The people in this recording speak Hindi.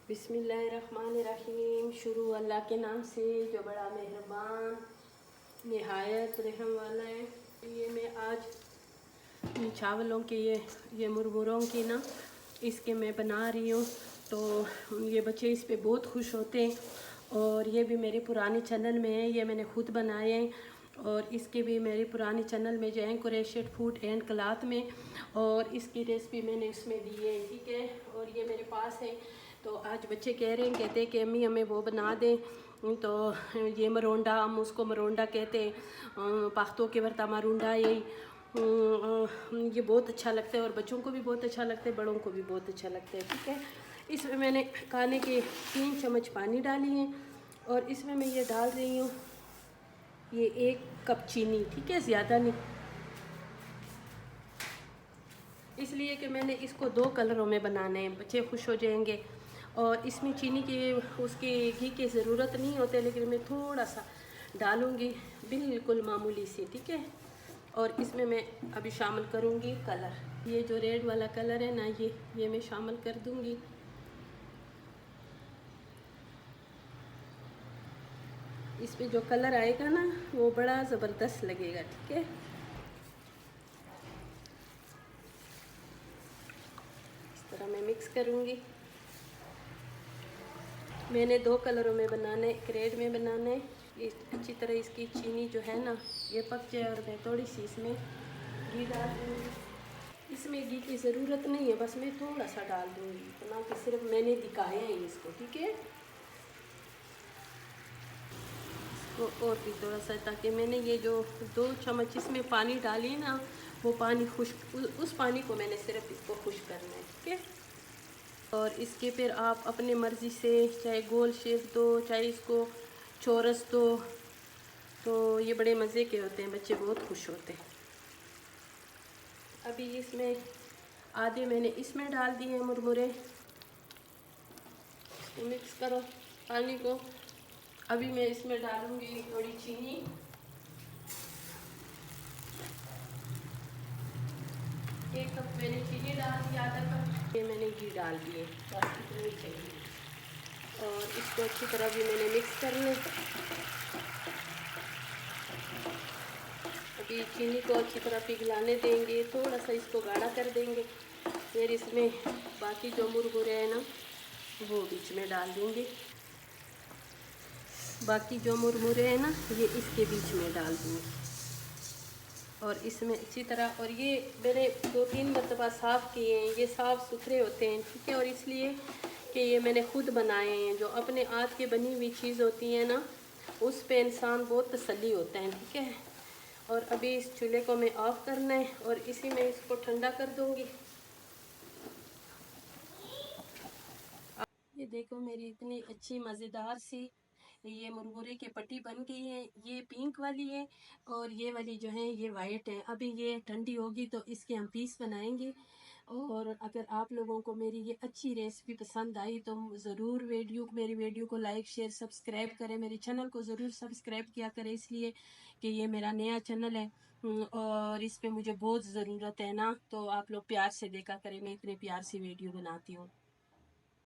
बिस्मिल्लाहिर्रहमानिर्रहीम। शुरू अल्लाह के नाम से जो बड़ा मेहरबान निहायत रहम वाला है। ये मैं आज चावलों के ये मुरमुरों की ना इसके मैं बना रही हूँ। तो ये बच्चे इस पे बहुत खुश होते हैं और ये भी मेरे पुराने चैनल में है, ये मैंने खुद बनाए हैं। और इसके भी मेरे पुराने चैनल में जो है कुरैशियत फूड एंड क्लाथ में, और इसकी रेसिपी मैंने उसमें दी है, ठीक है। और ये मेरे पास है। तो आज बच्चे कह रहे हैं, कहते हैं कि अम्मी हमें वो बना दें। तो ये मरोंडा, हम उसको मरोंडा कहते हैं, पाख्तों के वर्ता मरोंडा यही। ये बहुत अच्छा लगता है और बच्चों को भी बहुत अच्छा लगता है, बड़ों को भी बहुत अच्छा लगता है, ठीक है। इसमें मैंने खाने के 3 चम्मच पानी डाली है और इसमें मैं ये डाल रही हूँ ये 1 कप चीनी, ठीक है, ज़्यादा नहीं, इसलिए कि मैंने इसको 2 कलरों में बनाना है, बच्चे खुश हो जाएंगे। और इसमें चीनी की उसकी घी की ज़रूरत नहीं होती, लेकिन मैं थोड़ा सा डालूँगी, बिल्कुल मामूली सी, ठीक है। और इसमें मैं अभी शामिल करूँगी कलर, ये जो रेड वाला कलर है ना, ये मैं शामिल कर दूँगी। इस पे जो कलर आएगा ना वो बड़ा ज़बरदस्त लगेगा, ठीक है। इस तरह मैं मिक्स करूँगी। मैंने 2 कलरों में बनाना है, एक रेड में बनाना है। ये अच्छी तरह इसकी चीनी जो है ना ये पक जाए और मैं थोड़ी सी इसमें घी डाल दूँगी। इसमें घी की ज़रूरत नहीं है, बस मैं थोड़ा सा डाल दूँगी, इतना कि सिर्फ मैंने दिखाया है इसको, ठीक है। और भी थोड़ा सा, ताकि मैंने ये जो 2 चम्मच इसमें पानी डाली ना, वो पानी खुश्क, उस पानी को मैंने सिर्फ इसको खुश्क करना है, ठीक है। और इसके फिर आप अपने मर्ज़ी से चाहे गोल शेप दो, चाहे इसको चौरस दो, तो ये बड़े मज़े के होते हैं, बच्चे बहुत खुश होते हैं। अभी इसमें आधे मैंने इसमें डाल दिए हैं मुरमुरे, इसको मिक्स करो पानी को। अभी मैं इसमें डालूँगी थोड़ी चीनी, 1 कप मैंने चीनी डाल दी, आधा कप ये मैंने घी डाल दिए, बस इतना ही चाहिए। और इसको अच्छी तरह भी मैंने मिक्स कर लें। अभी चीनी को अच्छी तरह पिघलाने देंगे, थोड़ा सा इसको गाढ़ा कर देंगे, फिर इसमें बाकी जो मुरमुरे हैं ना वो बीच में डाल देंगे। बाकी जो मुरमुरे हैं ना ये इसके बीच में डाल दूँगी और इसमें अच्छी तरह, और ये मैंने 2-3 मरतबा साफ़ किए हैं, ये साफ़ सुथरे होते हैं, ठीक है। और इसलिए कि ये मैंने खुद बनाए हैं, जो अपने हाथ की बनी हुई चीज़ होती है ना उस पे इंसान बहुत तसल्ली होता है, ठीक है। और अभी इस चूल्हे को मैं ऑफ़ करना है और इसी में इसको ठंडा कर दूँगी। ये देखो मेरी इतनी अच्छी मज़ेदार सी ये मुरमुरे की पट्टी बन गई है। ये पिंक वाली है और ये वाली जो है ये वाइट है। अभी ये ठंडी होगी तो इसके हम पीस बनाएंगे। और अगर आप लोगों को मेरी ये अच्छी रेसिपी पसंद आई तो ज़रूर मेरी वीडियो को लाइक शेयर सब्सक्राइब करें, मेरे चैनल को ज़रूर सब्सक्राइब किया करें, इसलिए कि ये मेरा नया चैनल है और इस पे मुझे बहुत ज़रूरत है ना, तो आप लोग प्यार से देखा करें, मैं इतने प्यार से वीडियो बनाती हूँ।